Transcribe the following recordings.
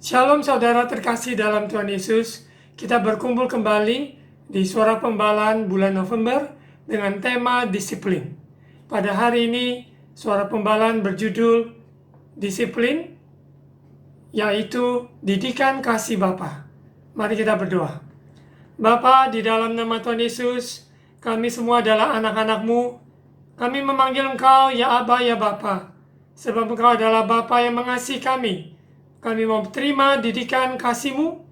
Shalom saudara terkasih dalam Tuhan Yesus. Kita berkumpul kembali di Suara Pembalaan bulan November dengan tema disiplin. Pada hari ini Suara Pembalaan berjudul disiplin, yaitu didikan kasih Bapa. Mari kita berdoa. Bapa, di dalam nama Tuhan Yesus, kami semua adalah anak-anak-Mu. Kami memanggil Engkau ya Aba ya Bapa, sebab Engkau adalah Bapa yang mengasihi kami. Kami mau terima didikan kasih-Mu,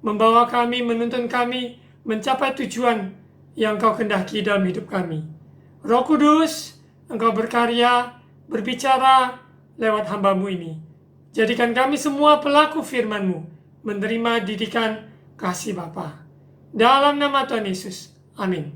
membawa kami, menuntun kami, mencapai tujuan yang Engkau kehendaki dalam hidup kami. Roh Kudus, Engkau berkarya, berbicara lewat hamba-Mu ini. Jadikan kami semua pelaku firman-Mu, menerima didikan kasih Bapa. Dalam nama Tuhan Yesus, amin.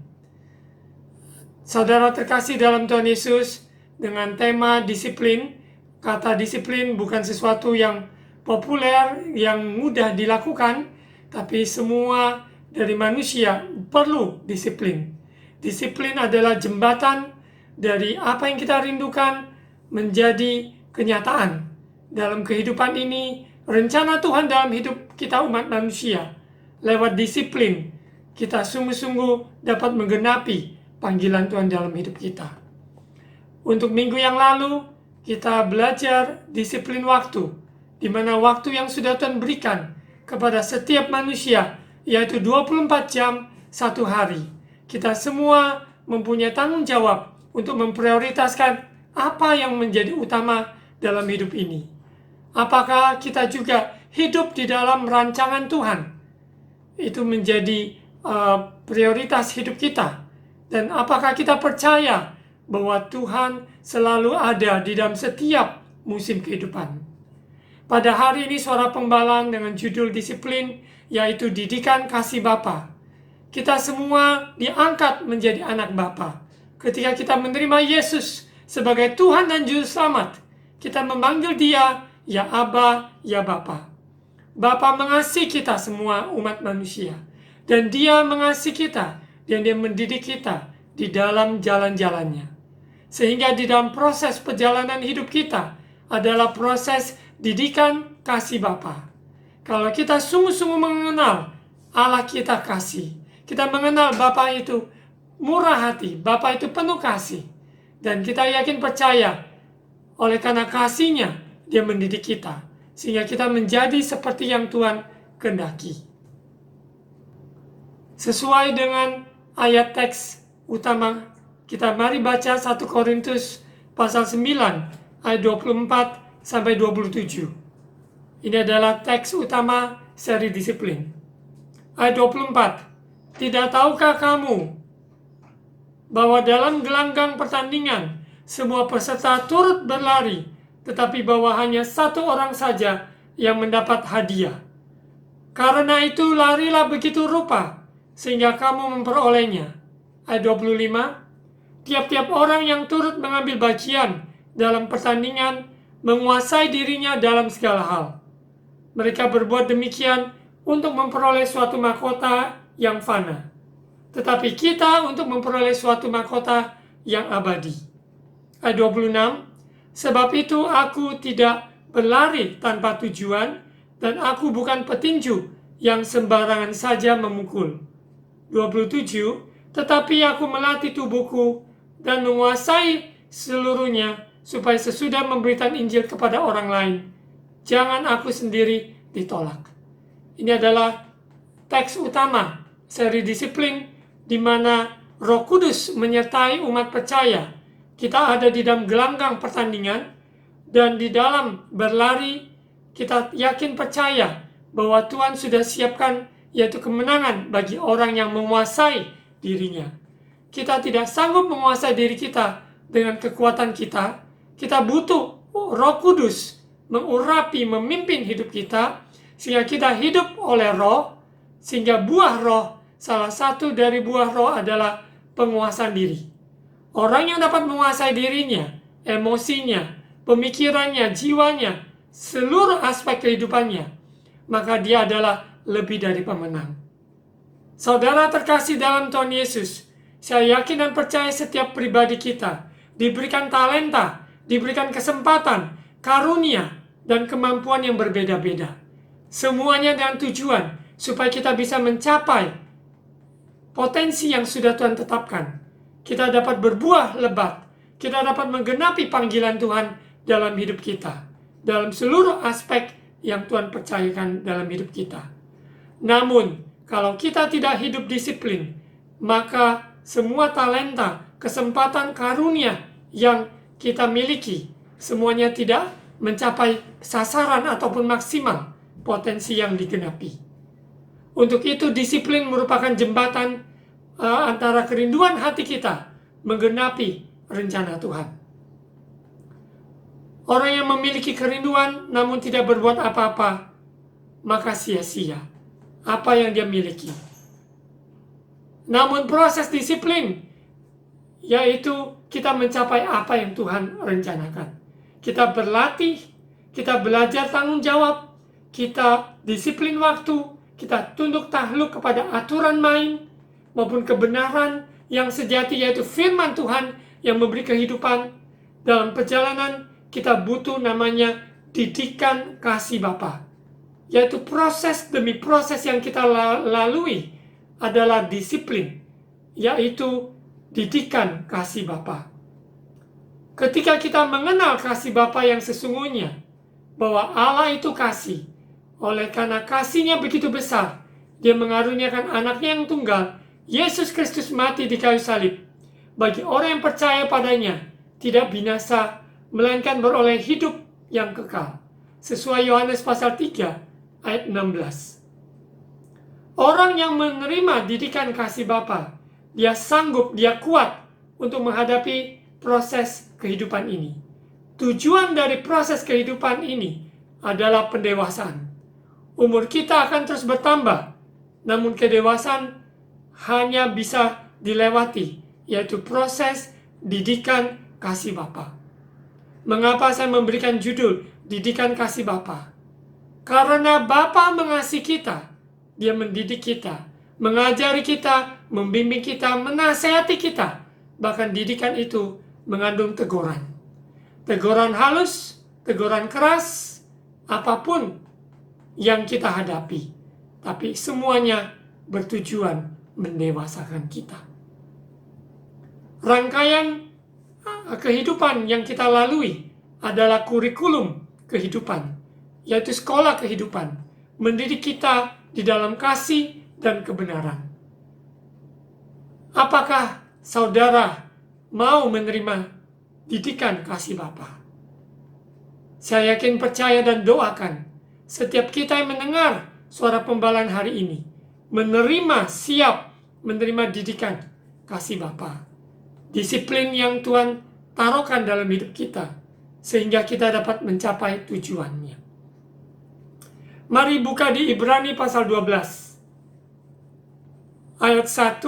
Saudara terkasih dalam Tuhan Yesus, dengan tema disiplin, kata disiplin bukan sesuatu yang populer, yang mudah dilakukan, tapi semua dari manusia perlu disiplin. Disiplin adalah jembatan dari apa yang kita rindukan menjadi kenyataan dalam kehidupan ini. Rencana Tuhan dalam hidup kita umat manusia, lewat disiplin kita sungguh-sungguh dapat menggenapi panggilan Tuhan dalam hidup kita. Untuk minggu yang lalu kita belajar disiplin waktu, di mana waktu yang sudah Tuhan berikan kepada setiap manusia, yaitu 24 jam satu hari. Kita semua mempunyai tanggung jawab untuk memprioritaskan apa yang menjadi utama dalam hidup ini. Apakah kita juga hidup di dalam rancangan Tuhan? Itu menjadi prioritas hidup kita. Dan apakah kita percaya bahwa Tuhan selalu ada di dalam setiap musim kehidupan? Pada hari ini Suara Pembalaan dengan judul disiplin, yaitu didikan kasih Bapa. Kita semua diangkat menjadi anak Bapa. Ketika kita menerima Yesus sebagai Tuhan dan Juru Selamat, kita memanggil Dia, ya Aba, ya Bapa. Bapa mengasihi kita semua umat manusia. Dan Dia mengasihi kita, dan Dia mendidik kita di dalam jalan-jalannya. Sehingga di dalam proses perjalanan hidup kita adalah proses didikan kasih Bapa. Kalau kita sungguh-sungguh mengenal Allah kita kasih, kita mengenal Bapa itu murah hati, Bapa itu penuh kasih, dan kita yakin percaya oleh karena kasihnya Dia mendidik kita, sehingga kita menjadi seperti yang Tuhan kehendaki. Sesuai dengan ayat teks utama, kita mari baca 1 Korintus pasal 9 ayat 24 sampai 27. Ini adalah teks utama seri disiplin. Ayat 24. Tidak tahukah kamu bahwa dalam gelanggang pertandingan semua peserta turut berlari, tetapi bahwa hanya satu orang saja yang mendapat hadiah? Karena itu larilah begitu rupa sehingga kamu memperolehnya. Ayat 25. Tiap-tiap orang yang turut mengambil bagian dalam pertandingan menguasai dirinya dalam segala hal. Mereka berbuat demikian untuk memperoleh suatu mahkota yang fana, tetapi kita untuk memperoleh suatu mahkota yang abadi. Ayat 26. Sebab itu aku tidak berlari tanpa tujuan, dan aku bukan petinju yang sembarangan saja memukul. 27. Tetapi aku melatih tubuhku dan menguasai seluruhnya, supaya sesudah memberitakan Injil kepada orang lain, jangan aku sendiri ditolak. Ini adalah teks utama seri disiplin, di mana Roh Kudus menyertai umat percaya. Kita ada di dalam gelanggang pertandingan, dan di dalam berlari kita yakin percaya bahwa Tuhan sudah siapkan yaitu kemenangan bagi orang yang menguasai dirinya. Kita tidak sanggup menguasai diri kita dengan kekuatan kita. Kita butuh Roh Kudus mengurapi, memimpin hidup kita, sehingga kita hidup oleh Roh, sehingga buah Roh, salah satu dari buah Roh adalah penguasaan diri. Orang yang dapat menguasai dirinya, emosinya, pemikirannya, jiwanya, seluruh aspek kehidupannya, maka dia adalah lebih dari pemenang. Saudara terkasih dalam Tuhan Yesus, saya yakin dan percaya setiap pribadi kita diberikan talenta, diberikan kesempatan, karunia, dan kemampuan yang berbeda-beda. Semuanya dengan tujuan supaya kita bisa mencapai potensi yang sudah Tuhan tetapkan. Kita dapat berbuah lebat. Kita dapat menggenapi panggilan Tuhan dalam hidup kita. Dalam seluruh aspek yang Tuhan percayakan dalam hidup kita. Namun, kalau kita tidak hidup disiplin, maka semua talenta, kesempatan, karunia yang kita miliki, semuanya tidak mencapai sasaran ataupun maksimal potensi yang digenapi. Untuk itu, disiplin merupakan jembatan antara kerinduan hati kita menggenapi rencana Tuhan. Orang yang memiliki kerinduan namun tidak berbuat apa-apa, maka sia-sia apa yang dia miliki. Namun proses disiplin, yaitu kita mencapai apa yang Tuhan rencanakan. Kita berlatih, kita belajar tanggung jawab, kita disiplin waktu, kita tunduk takluk kepada aturan main, maupun kebenaran yang sejati, yaitu firman Tuhan yang memberi kehidupan. Dalam perjalanan kita butuh namanya didikan kasih Bapa, yaitu proses demi proses yang kita lalui adalah disiplin, yaitu didikan kasih Bapa. Ketika kita mengenal kasih Bapa yang sesungguhnya, bahwa Allah itu kasih, oleh karena kasihnya begitu besar, dia mengaruniakan anaknya yang tunggal, Yesus Kristus mati di kayu salib. Bagi orang yang percaya padanya, tidak binasa, melainkan beroleh hidup yang kekal. Sesuai Yohanes pasal 3 ayat 16. Orang yang menerima didikan kasih Bapa, dia sanggup, dia kuat untuk menghadapi proses kehidupan ini. Tujuan dari proses kehidupan ini adalah pendewasaan. Umur kita akan terus bertambah, namun kedewasaan hanya bisa dilewati, yaitu proses didikan kasih Bapa. Mengapa saya memberikan judul didikan kasih Bapa? Karena Bapa mengasihi kita, dia mendidik kita, mengajari kita, membimbing kita, menasihati kita. Bahkan didikan itu mengandung teguran. Teguran halus, teguran keras, apapun yang kita hadapi. Tapi semuanya bertujuan mendewasakan kita. Rangkaian kehidupan yang kita lalui adalah kurikulum kehidupan, yaitu sekolah kehidupan, mendidik kita di dalam kasih dan kebenaran. Apakah saudara mau menerima didikan kasih Bapa? Saya yakin, percaya, dan doakan setiap kita yang mendengar suara pembalaan hari ini siap menerima didikan kasih Bapa. Disiplin yang Tuhan taruhkan dalam hidup kita, sehingga kita dapat mencapai tujuannya. Mari buka di Ibrani pasal 12 ayat 1.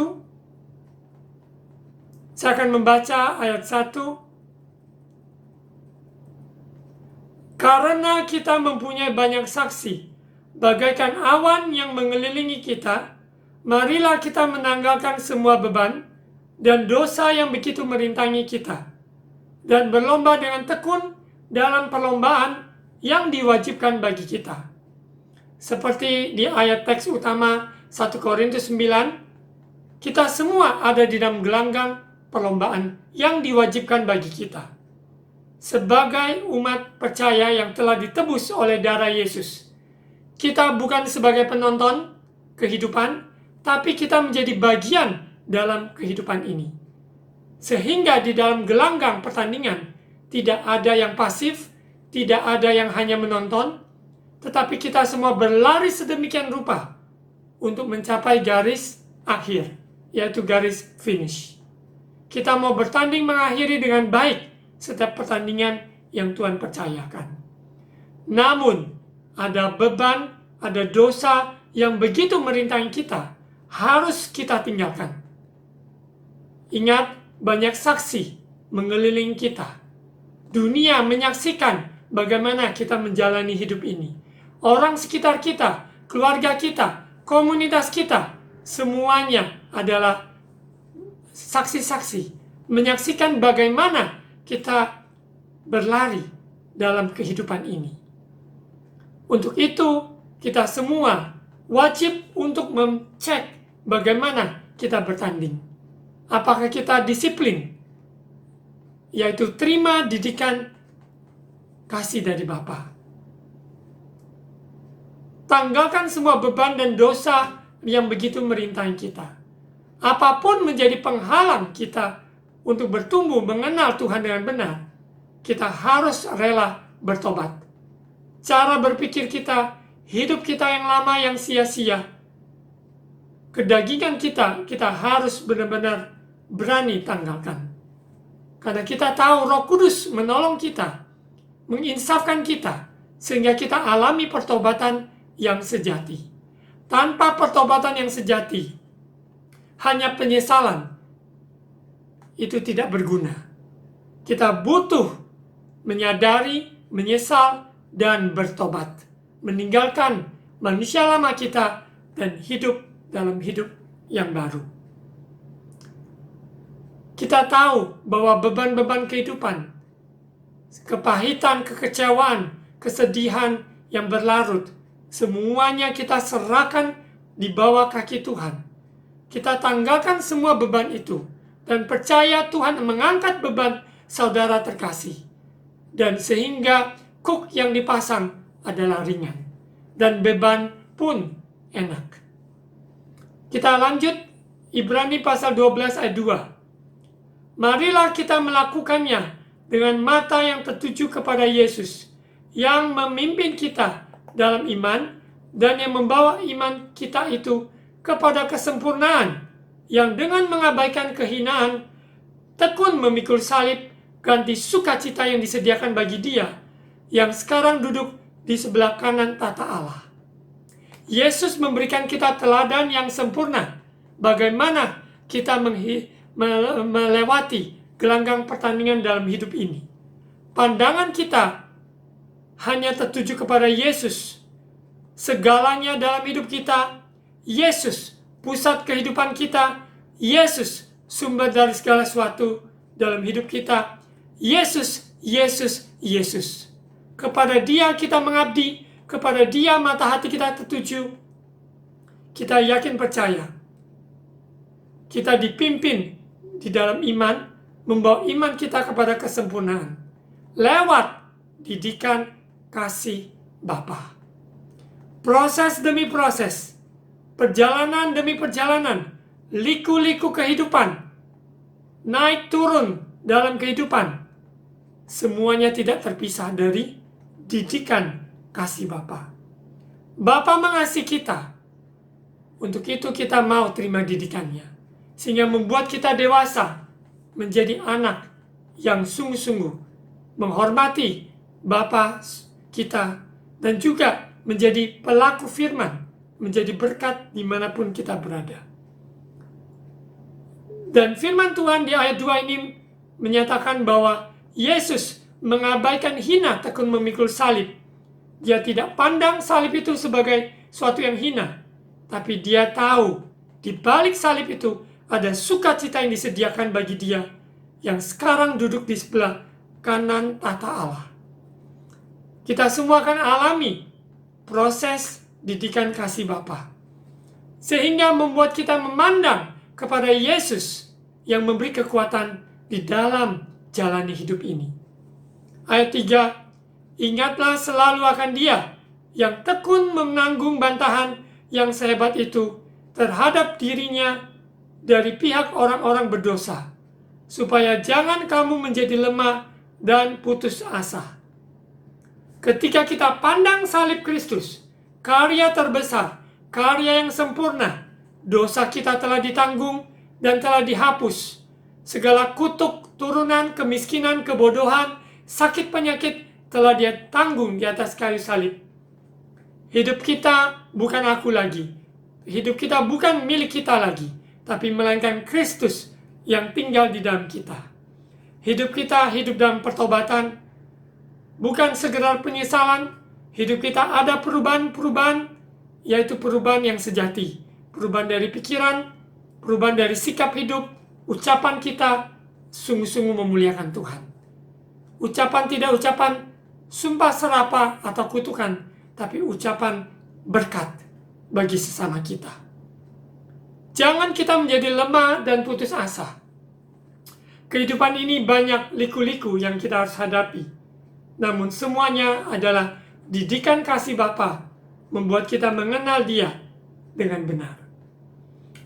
Saya akan membaca ayat 1. Karena kita mempunyai banyak saksi, bagaikan awan yang mengelilingi kita, marilah kita menanggalkan semua beban dan dosa yang begitu merintangi kita, dan berlomba dengan tekun dalam perlombaan yang diwajibkan bagi kita. Seperti di ayat teks utama 1 Korintus 9, kita semua ada di dalam gelanggang perlombaan yang diwajibkan bagi kita. Sebagai umat percaya yang telah ditebus oleh darah Yesus, kita bukan sebagai penonton kehidupan, tapi kita menjadi bagian dalam kehidupan ini. Sehingga di dalam gelanggang pertandingan tidak ada yang pasif, tidak ada yang hanya menonton, tetapi kita semua berlari sedemikian rupa untuk mencapai garis akhir, yaitu garis finish. Kita mau bertanding mengakhiri dengan baik setiap pertandingan yang Tuhan percayakan. Namun, ada beban, ada dosa yang begitu merintangi kita, harus kita tinggalkan. Ingat, banyak saksi mengelilingi kita. Dunia menyaksikan bagaimana kita menjalani hidup ini. Orang sekitar kita, keluarga kita, komunitas kita, semuanya adalah saksi-saksi, menyaksikan bagaimana kita berlari dalam kehidupan ini. Untuk itu, kita semua wajib untuk mengecek bagaimana kita bertanding. Apakah kita disiplin, yaitu terima didikan kasih dari Bapa. Tanggalkan semua beban dan dosa yang begitu merintangi kita. Apapun menjadi penghalang kita untuk bertumbuh mengenal Tuhan dengan benar, kita harus rela bertobat. Cara berpikir kita, hidup kita yang lama yang sia-sia, kedagingan kita harus benar-benar berani tanggalkan. Karena kita tahu Roh Kudus menolong kita, menginsafkan kita, sehingga kita alami pertobatan yang sejati. Tanpa pertobatan yang sejati, hanya penyesalan, itu tidak berguna. Kita butuh menyadari, menyesal, dan bertobat. Meninggalkan manusia lama kita dan hidup dalam hidup yang baru. Kita tahu bahwa beban-beban kehidupan, kepahitan, kekecewaan, kesedihan yang berlarut, semuanya kita serahkan di bawah kaki Tuhan. Kita tanggalkan semua beban itu dan percaya Tuhan mengangkat beban saudara terkasih. Dan sehingga kuk yang dipasang adalah ringan dan beban pun enak. Kita lanjut Ibrani pasal 12 ayat 2. Marilah kita melakukannya dengan mata yang tertuju kepada Yesus, yang memimpin kita dalam iman dan yang membawa iman kita itu kepada kesempurnaan, yang dengan mengabaikan kehinaan, tekun memikul salib, ganti sukacita yang disediakan bagi Dia, yang sekarang duduk di sebelah kanan tata Allah. Yesus memberikan kita teladan yang sempurna, bagaimana kita melewati gelanggang pertandingan dalam hidup ini. Pandangan kita hanya tertuju kepada Yesus. Segalanya dalam hidup kita, Yesus pusat kehidupan kita, Yesus sumber dari segala sesuatu dalam hidup kita. Yesus, Yesus, Yesus. Kepada Dia kita mengabdi, kepada Dia mata hati kita tertuju. Kita yakin percaya, kita dipimpin di dalam iman, membawa iman kita kepada kesempurnaan lewat didikan kasih Bapa. Proses demi proses, perjalanan demi perjalanan, liku-liku kehidupan, naik turun dalam kehidupan, semuanya tidak terpisah dari didikan kasih Bapa. Bapa mengasihi kita, untuk itu kita mau terima didikannya, sehingga membuat kita dewasa, menjadi anak yang sungguh-sungguh menghormati Bapa kita, dan juga menjadi pelaku firman, menjadi berkat dimanapun kita berada. Dan firman Tuhan di ayat 2 ini menyatakan bahwa Yesus mengabaikan hina tekun memikul salib. Dia tidak pandang salib itu sebagai suatu yang hina, tapi dia tahu di balik salib itu ada sukacita yang disediakan bagi dia yang sekarang duduk di sebelah kanan tata Allah. Kita semua akan alami proses didikan kasih Bapa, sehingga membuat kita memandang kepada Yesus yang memberi kekuatan di dalam jalani hidup ini. Ayat 3, ingatlah selalu akan Dia yang tekun menanggung bantahan yang sehebat itu terhadap dirinya dari pihak orang-orang berdosa, supaya jangan kamu menjadi lemah dan putus asa. Ketika kita pandang salib Kristus, karya terbesar, karya yang sempurna, dosa kita telah ditanggung dan telah dihapus. Segala kutuk, turunan, kemiskinan, kebodohan, sakit penyakit telah Dia tanggung di atas kayu salib. Hidup kita bukan aku lagi. Hidup kita bukan milik kita lagi, tapi melainkan Kristus yang tinggal di dalam kita. Hidup kita hidup dalam pertobatan, bukan sekedar penyesalan. Hidup kita ada perubahan-perubahan, yaitu perubahan yang sejati. Perubahan dari pikiran, perubahan dari sikap hidup, ucapan kita sungguh-sungguh memuliakan Tuhan. Ucapan tidak ucapan sumpah serapah atau kutukan, tapi ucapan berkat bagi sesama kita. Jangan kita menjadi lemah dan putus asa. Kehidupan ini banyak liku-liku yang kita harus hadapi. Namun semuanya adalah didikan kasih Bapa membuat kita mengenal Dia dengan benar.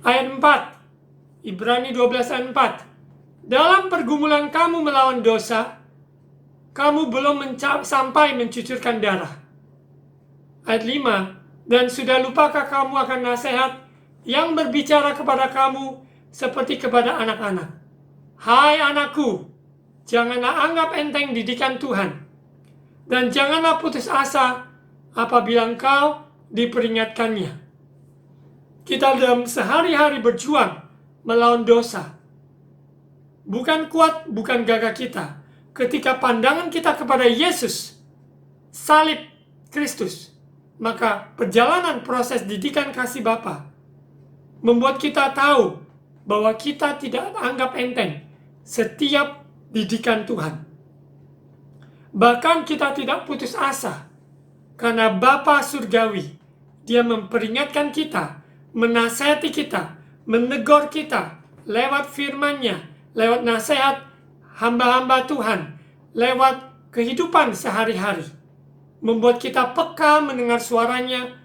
Ayat 4, Ibrani 12 ayat 4. Dalam pergumulan kamu melawan dosa, kamu belum sampai mencucurkan darah. Ayat 5, dan sudah lupakah kamu akan nasihat yang berbicara kepada kamu seperti kepada anak-anak? Hai anakku, janganlah anggap enteng didikan Tuhan, dan janganlah putus asa apabila engkau diperingatkannya. Kita dalam sehari-hari berjuang melawan dosa. Bukan kuat, bukan gagah kita. Ketika pandangan kita kepada Yesus, salib Kristus, maka perjalanan proses didikan kasih Bapa membuat kita tahu bahwa kita tidak anggap enteng setiap didikan Tuhan. Bahkan kita tidak putus asa karena Bapa surgawi, Dia memperingatkan kita, menasihati kita, menegur kita lewat firman-Nya, lewat nasihat hamba-hamba Tuhan, lewat kehidupan sehari-hari, membuat kita peka mendengar suaranya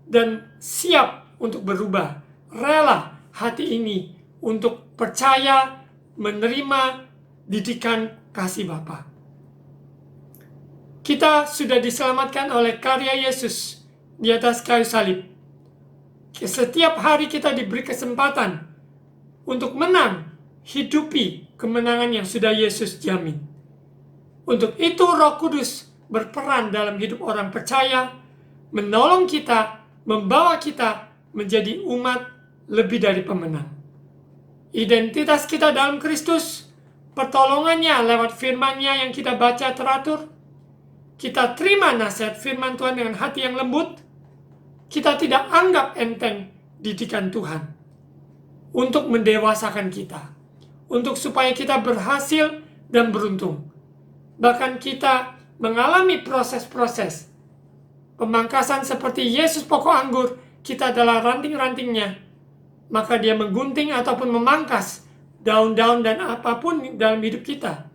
dan siap untuk berubah, rela hati ini untuk percaya menerima didikan kasih Bapa. Kita sudah diselamatkan oleh karya Yesus di atas kayu salib. Setiap hari kita diberi kesempatan untuk menang, hidupi kemenangan yang sudah Yesus jamin. Untuk itu Roh Kudus berperan dalam hidup orang percaya, menolong kita, membawa kita menjadi umat lebih dari pemenang. Identitas kita dalam Kristus, pertolongannya lewat firman-Nya yang kita baca teratur. Kita terima nasihat firman Tuhan dengan hati yang lembut. Kita tidak anggap enteng didikan Tuhan untuk mendewasakan kita, untuk supaya kita berhasil dan beruntung. Bahkan kita mengalami proses-proses pemangkasan seperti Yesus pokok anggur, kita adalah ranting-rantingnya. Maka Dia menggunting ataupun memangkas daun-daun dan apapun dalam hidup kita.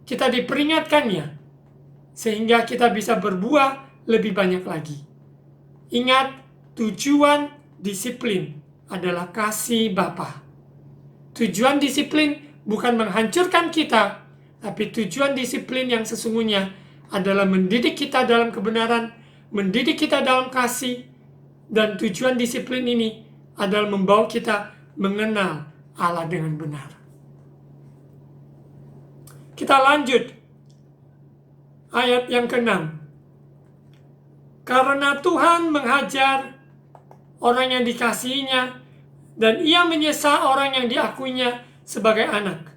Kita diperingatkannya sehingga kita bisa berbuah lebih banyak lagi. Ingat, tujuan disiplin adalah kasih Bapa. Tujuan disiplin bukan menghancurkan kita, tapi tujuan disiplin yang sesungguhnya adalah mendidik kita dalam kebenaran, mendidik kita dalam kasih, dan tujuan disiplin ini adalah membawa kita mengenal Allah dengan benar. Kita lanjut ayat yang ke-6. Karena Tuhan menghajar orang yang dikasihinya, dan Ia menyesa orang yang diakuinya sebagai anak.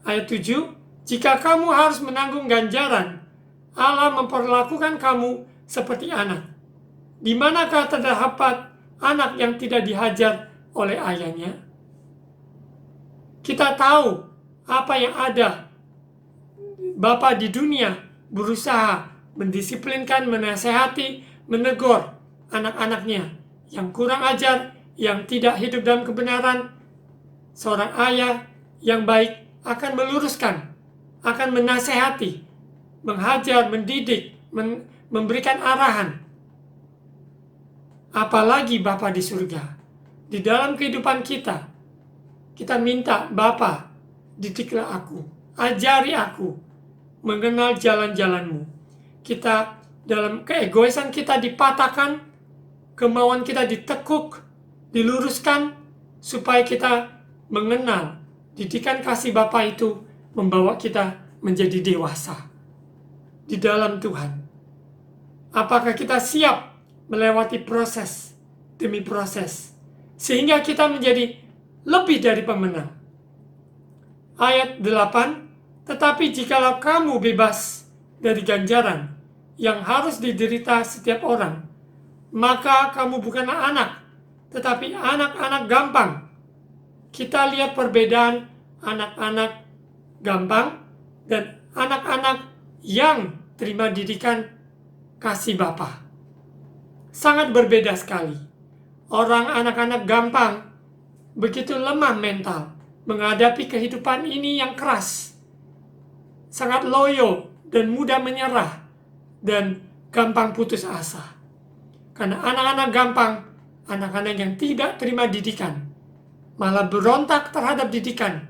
Ayat 7. Jika kamu harus menanggung ganjaran, Allah memperlakukan kamu seperti anak. Di manakah terdapat anak yang tidak dihajar oleh ayahnya? Kita tahu apa yang ada. Bapa di dunia berusaha mendisiplinkan, menasehati, menegur anak-anaknya yang kurang ajar, yang tidak hidup dalam kebenaran. Seorang ayah yang baik akan meluruskan, akan menasehati, menghajar, mendidik, memberikan arahan. Apalagi Bapa di surga. Di dalam kehidupan kita, kita minta, Bapa, didiklah aku, ajari aku mengenal jalan-jalan-Mu. Kita dalam keegoisan kita dipatahkan, kemauan kita ditekuk, diluruskan, supaya kita mengenal didikan kasih Bapa itu membawa kita menjadi dewasa di dalam Tuhan. Apakah kita siap melewati proses demi proses sehingga kita menjadi lebih dari pemenang? Ayat 8, tetapi jikalau kamu bebas dari ganjaran yang harus diderita setiap orang, maka kamu bukanlah anak, tetapi anak-anak gampang. Kita lihat perbedaan anak-anak gampang dan anak-anak yang terima didikan kasih Bapa. sangat berbeda sekali. Orang anak-anak gampang, begitu lemah mental, menghadapi kehidupan ini yang keras, sangat loyo dan mudah menyerah, dan gampang putus asa. Karena anak-anak gampang, anak-anak yang tidak terima didikan, malah berontak terhadap didikan,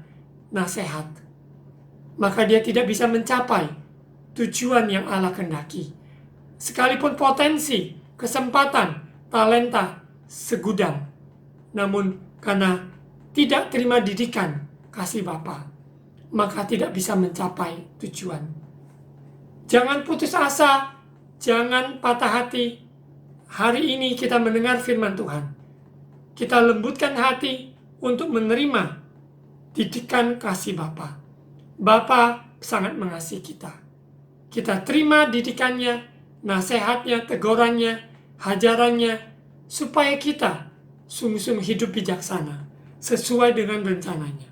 nasihat. Maka dia tidak bisa mencapai tujuan yang Allah kehendaki. Sekalipun potensi, kesempatan, talenta segudang, namun karena tidak terima didikan kasih Bapa, maka tidak bisa mencapai tujuan. Jangan putus asa, jangan patah hati. Hari ini kita mendengar firman Tuhan. Kita lembutkan hati untuk menerima didikan kasih Bapa. Bapa sangat mengasihi kita. Kita terima didikannya, nasihatnya, tegurannya, hajarannya, supaya kita sungguh-sungguh hidup bijaksana, sesuai dengan rencananya.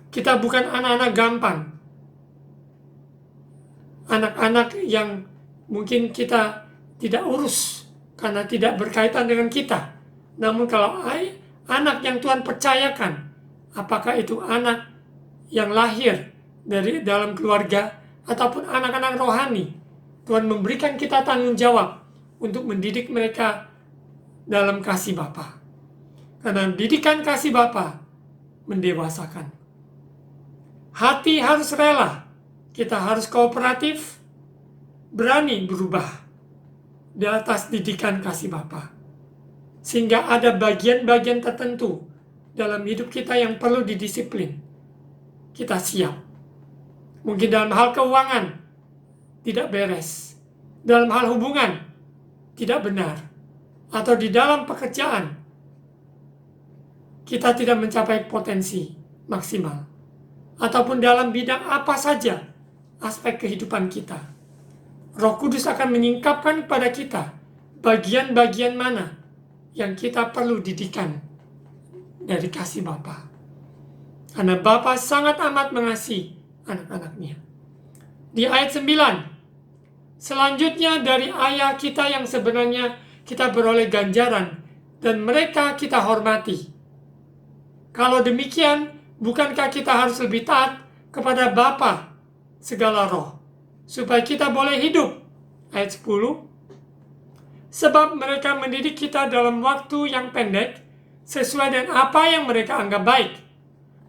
Kita bukan anak-anak gampang, anak-anak yang mungkin kita tidak urus karena tidak berkaitan dengan kita. Namun kalau anak yang Tuhan percayakan, apakah itu anak yang lahir dari dalam keluarga ataupun anak-anak rohani, Tuhan memberikan kita tanggung jawab untuk mendidik mereka dalam kasih Bapa. Karena didikan kasih Bapa mendewasakan. Hati harus rela, kita harus kooperatif, berani berubah di atas didikan kasih Bapa. Sehingga ada bagian-bagian tertentu dalam hidup kita yang perlu didisiplin. Kita siap. Mungkin dalam hal keuangan tidak beres, dalam hal hubungan tidak benar, atau di dalam pekerjaan kita tidak mencapai potensi maksimal, ataupun dalam bidang apa saja aspek kehidupan kita. Roh Kudus akan menyingkapkan kepada kita bagian-bagian mana yang kita perlu didikan dari kasih Bapa. Karena Bapa sangat amat mengasihi anak-anaknya. Di ayat 9, selanjutnya dari ayah kita yang sebenarnya kita beroleh ganjaran, dan mereka kita hormati. Kalau demikian, bukankah kita harus lebih taat kepada Bapa segala roh, supaya kita boleh hidup? Ayat 10, sebab mereka mendidik kita dalam waktu yang pendek, sesuai dengan apa yang mereka anggap baik.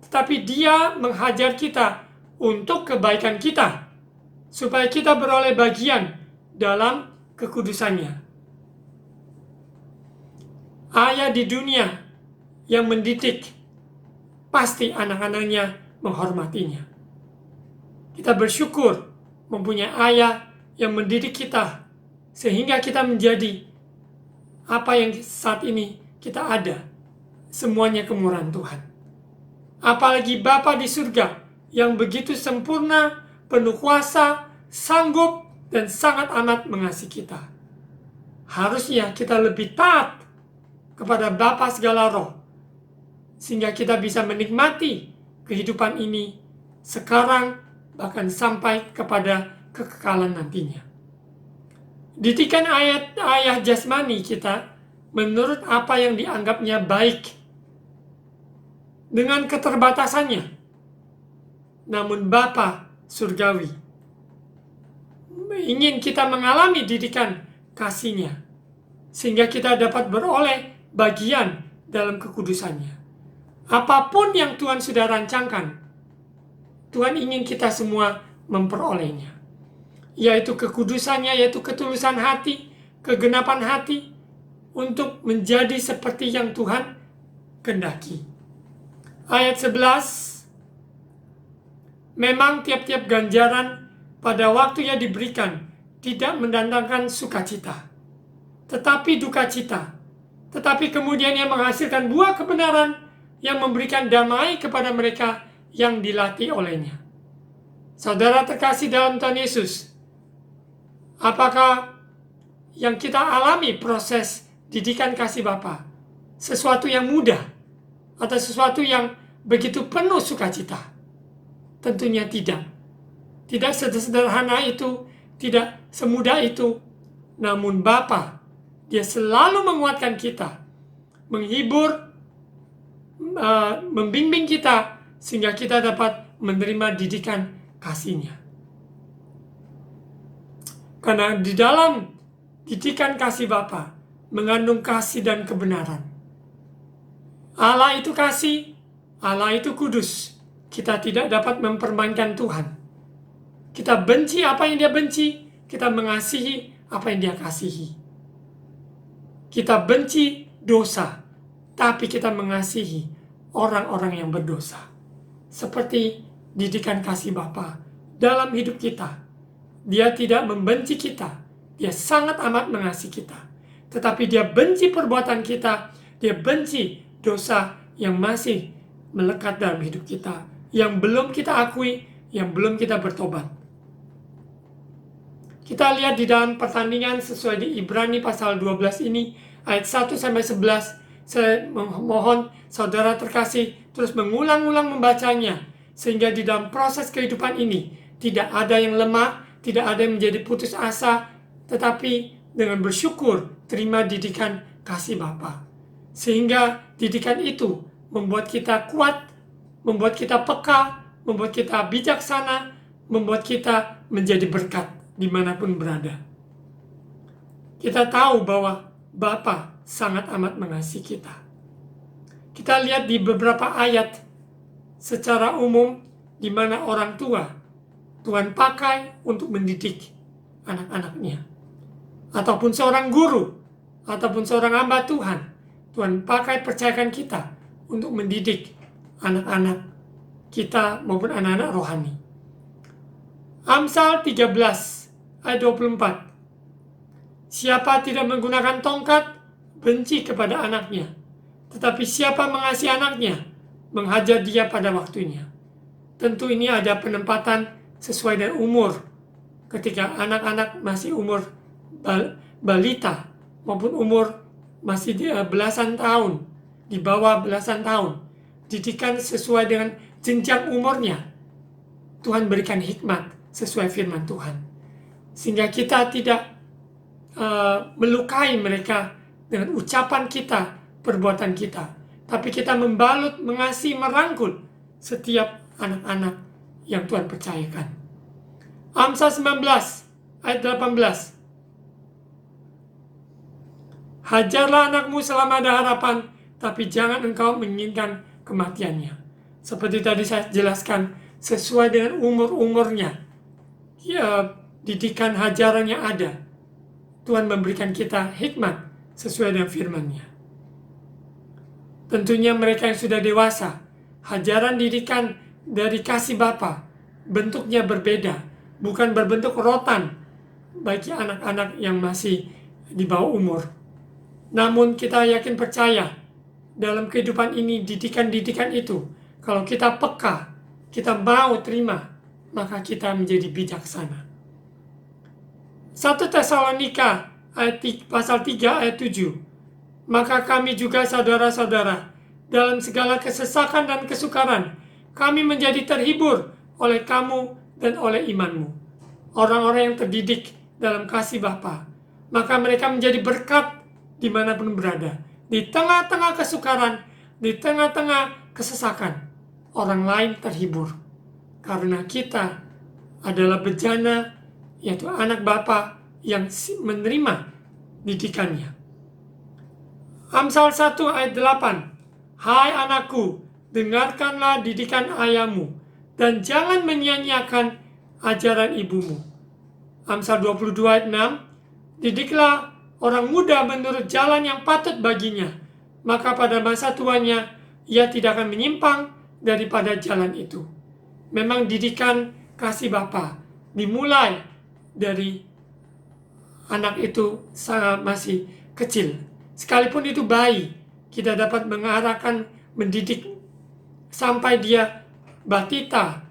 Tetapi Dia menghajar kita untuk kebaikan kita, supaya kita beroleh bagian dalam kekudusannya. Ayah di dunia yang mendidik, pasti anak-anaknya menghormatinya. Kita bersyukur mempunyai ayah yang mendidik kita, sehingga kita menjadi apa yang saat ini kita ada. Semuanya kemurahan Tuhan. Apalagi Bapa di surga yang begitu sempurna, penuh kuasa, sanggup, dan sangat amat mengasihi kita. Harusnya kita lebih taat kepada Bapa segala roh, sehingga kita bisa menikmati kehidupan ini sekarang, bahkan sampai kepada kekekalan nantinya. Didikan ayah jasmani kita menurut apa yang dianggapnya baik, dengan keterbatasannya. Namun Bapa surgawi ingin kita mengalami didikan kasih-Nya, sehingga kita dapat beroleh bagian dalam kekudusannya. Apapun yang Tuhan sudah rancangkan, Tuhan ingin kita semua memperolehnya, yaitu kekudusannya, yaitu ketulusan hati, kegenapan hati, untuk menjadi seperti yang Tuhan kehendaki. Ayat 11, memang tiap-tiap ganjaran pada waktunya diberikan tidak mendatangkan sukacita, tetapi duka cita. Tetapi kemudian Ia menghasilkan buah kebenaran yang memberikan damai kepada mereka yang dilatih olehnya. Saudara terkasih dalam Tuhan Yesus, apakah yang kita alami proses didikan kasih Bapa sesuatu yang mudah atau sesuatu yang begitu penuh sukacita? Tentunya tidak. Tidak sederhana itu, tidak semudah itu. Namun Bapa Dia selalu menguatkan kita, menghibur, membimbing kita, sehingga kita dapat menerima didikan kasih-Nya. Karena di dalam didikan kasih Bapa mengandung kasih dan kebenaran. Allah itu kasih, Allah itu kudus. Kita tidak dapat mempermainkan Tuhan. Kita benci apa yang Dia benci, kita mengasihi apa yang Dia kasihi. Kita benci dosa, tapi kita mengasihi orang-orang yang berdosa. Seperti didikan kasih Bapa dalam hidup kita. Dia tidak membenci kita, Dia sangat amat mengasihi kita. Tetapi Dia benci perbuatan kita, Dia benci dosa yang masih melekat dalam hidup kita, yang belum kita akui, yang belum kita bertobat. Kita lihat di dalam pertandingan sesuai di Ibrani pasal 12 ini, ayat 1-11, saya mohon saudara terkasih terus mengulang-ulang membacanya, sehingga di dalam proses kehidupan ini, tidak ada yang lemah, tidak ada yang menjadi putus asa, tetapi dengan bersyukur, terima didikan kasih Bapa. Sehingga didikan itu membuat kita kuat, membuat kita peka, membuat kita bijaksana, membuat kita menjadi berkat dimanapun berada. Kita tahu bahwa Bapa sangat amat mengasihi kita. Kita lihat di beberapa ayat secara umum di mana orang tua Tuhan pakai untuk mendidik anak-anaknya. Ataupun seorang guru, ataupun seorang hamba Tuhan, Tuhan pakai percayakan kita untuk mendidik anak-anak kita maupun anak-anak rohani. Amsal 13 ayat 24. Siapa tidak menggunakan tongkat, benci kepada anaknya. Tetapi siapa mengasihi anaknya, menghajar dia pada waktunya. Tentu ini ada penempatan sesuai dengan umur. Ketika anak-anak masih umur balita, maupun umur masih belasan tahun, di bawah belasan tahun. Didikan sesuai dengan jenjang umurnya. Tuhan berikan hikmat sesuai firman Tuhan. Sehingga kita tidak melukai mereka dengan ucapan kita, perbuatan kita. Tapi kita membalut, mengasihi, merangkul setiap anak-anak yang Tuhan percayakan. Amsal 19 ayat 18. Hajarlah anakmu selama ada harapan, tapi jangan engkau menginginkan kematiannya. Seperti tadi saya jelaskan, sesuai dengan umur-umurnya. Ya, didikan hajaran yang ada. Tuhan memberikan kita hikmat sesuai dengan firman-Nya. Tentunya mereka yang sudah dewasa, hajaran didikan dari kasih Bapa bentuknya berbeda, bukan berbentuk rotan bagi anak-anak yang masih di bawah umur. Namun kita yakin percaya dalam kehidupan ini, didikan-didikan itu, kalau kita peka, kita mau terima, maka kita menjadi bijaksana. 1 Tesalonika pasal 3 ayat 7. Maka kami juga saudara-saudara, dalam segala kesesakan dan kesukaran, kami menjadi terhibur oleh kamu dan oleh imanmu. Orang-orang yang terdidik dalam kasih Bapa, maka mereka menjadi berkat dimanapun berada. Di tengah-tengah kesukaran, di tengah-tengah kesesakan, orang lain terhibur. Karena kita adalah bejana, yaitu anak Bapa yang menerima didikannya. Amsal 1 ayat 8. Hai anakku, dengarkanlah didikan ayahmu, dan jangan menyia-nyiakan ajaran ibumu. Amsal 22 ayat 6. Didiklah orang muda menurut jalan yang patut baginya, maka pada masa tuanya ia tidak akan menyimpang daripada jalan itu. Memang didikan kasih Bapa dimulai dari anak itu masih kecil. Sekalipun itu bayi, kita dapat mengarahkan, mendidik sampai dia balita,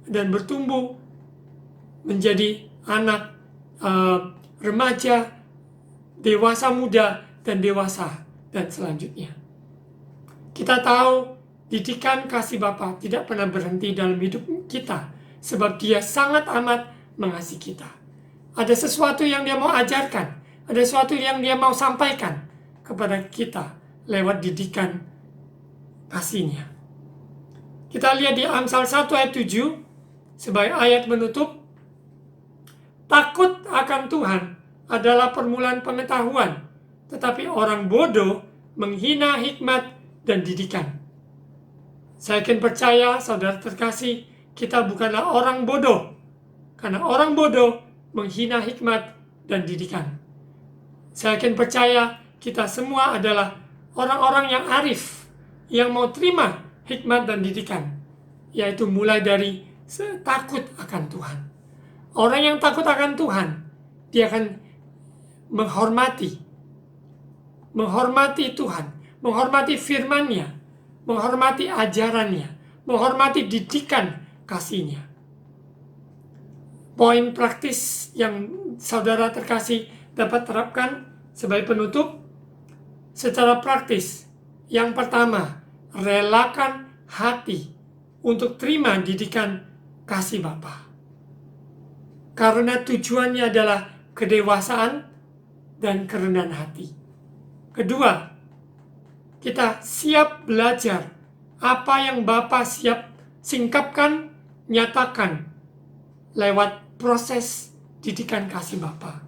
dan bertumbuh menjadi anak, remaja, dewasa muda, dan dewasa, dan selanjutnya. Kita tahu didikan kasih Bapa tidak pernah berhenti dalam hidup kita, sebab Dia sangat amat mengasihi kita. Ada sesuatu yang Dia mau ajarkan, Ada sesuatu yang dia mau sampaikan kepada kita lewat didikan kasih-Nya. Kita lihat di Amsal 1 ayat 7 sebagai ayat menutup. Takut akan Tuhan adalah permulaan pengetahuan, tetapi orang bodoh menghina hikmat dan didikan. Saya yakin percaya, saudara terkasih, kita bukanlah orang bodoh, karena orang bodoh menghina hikmat dan didikan. Saya yakin percaya, kita semua adalah orang-orang yang arif, yang mau terima hikmat dan didikan, yaitu mulai dari takut akan Tuhan. Orang yang takut akan Tuhan, dia akan menghormati Tuhan, menghormati firman-Nya, menghormati ajaran-Nya, menghormati didikan kasih-Nya. Poin praktis yang saudara terkasih dapat terapkan sebagai penutup secara praktis. Yang pertama, relakan hati untuk terima didikan kasih Bapa. Karena tujuannya adalah kedewasaan dan kerendahan hati. Kedua, kita siap belajar apa yang Bapa siap singkapkan, nyatakan lewat proses didikan kasih Bapa.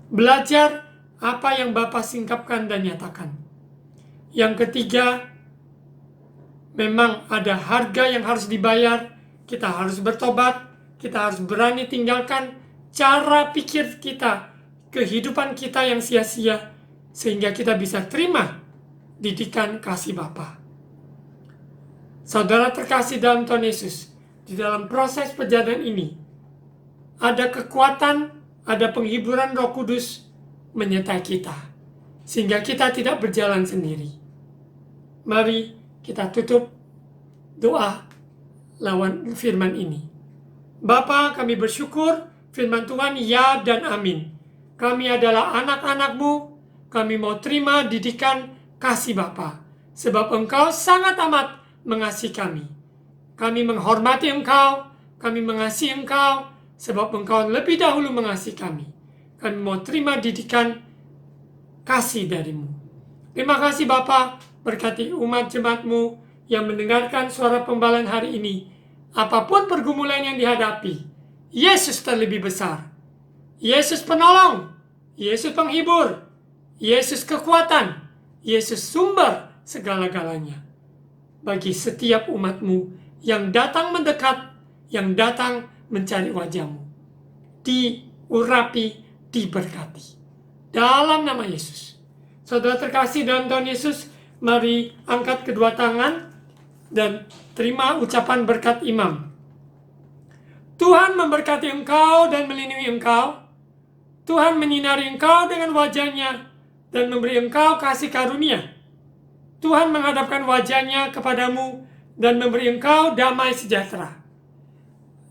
Belajar apa yang Bapa singkapkan dan nyatakan. Yang ketiga, memang ada harga yang harus dibayar. Kita harus bertobat. Kita harus berani tinggalkan cara pikir kita, kehidupan kita yang sia-sia, sehingga kita bisa terima didikan kasih Bapa. Saudara terkasih dalam Tuhan Yesus, di dalam proses perjalanan ini, ada kekuatan, ada penghiburan Roh Kudus menyertai kita, sehingga kita tidak berjalan sendiri. Mari kita tutup doa lawan firman ini. Bapa, kami bersyukur firman Tuhan ya dan amin. Kami adalah anak-anak-Mu, kami mau terima didikan kasih Bapa, sebab Engkau sangat amat mengasihi kami. Kami menghormati Engkau, kami mengasihi Engkau, sebab Engkau lebih dahulu mengasihi kami. Kami mau terima didikan kasih dari-Mu. Terima kasih Bapa, berkati umat jemaat-Mu yang mendengarkan suara pembalan hari ini. Apapun pergumulan yang dihadapi, Yesus terlebih besar. Yesus penolong, Yesus penghibur, Yesus kekuatan, Yesus sumber segala-galanya. Bagi setiap umat-Mu yang datang mendekat, yang datang mencari wajah-Mu, diurapi, diberkati. Dalam nama Yesus. Saudara terkasih dalam Tuhan Yesus, mari angkat kedua tangan dan terima ucapan berkat imam. Tuhan memberkati engkau dan melindungi engkau. Tuhan menyinari engkau dengan wajah-Nya dan memberi engkau kasih karunia. Tuhan menghadapkan wajah-Nya kepadamu dan memberi engkau damai sejahtera.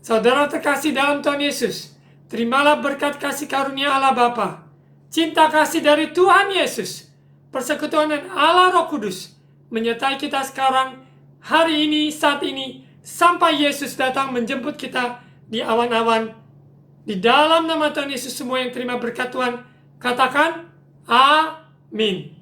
Saudara terkasih dalam Tuhan Yesus, terimalah berkat kasih karunia Allah Bapa, cinta kasih dari Tuhan Yesus, persekutuan dan Allah Roh Kudus menyertai kita sekarang, hari ini, saat ini, sampai Yesus datang menjemput kita di awan-awan. Di dalam nama Tuhan Yesus, semua yang terima berkat Tuhan, katakan amin.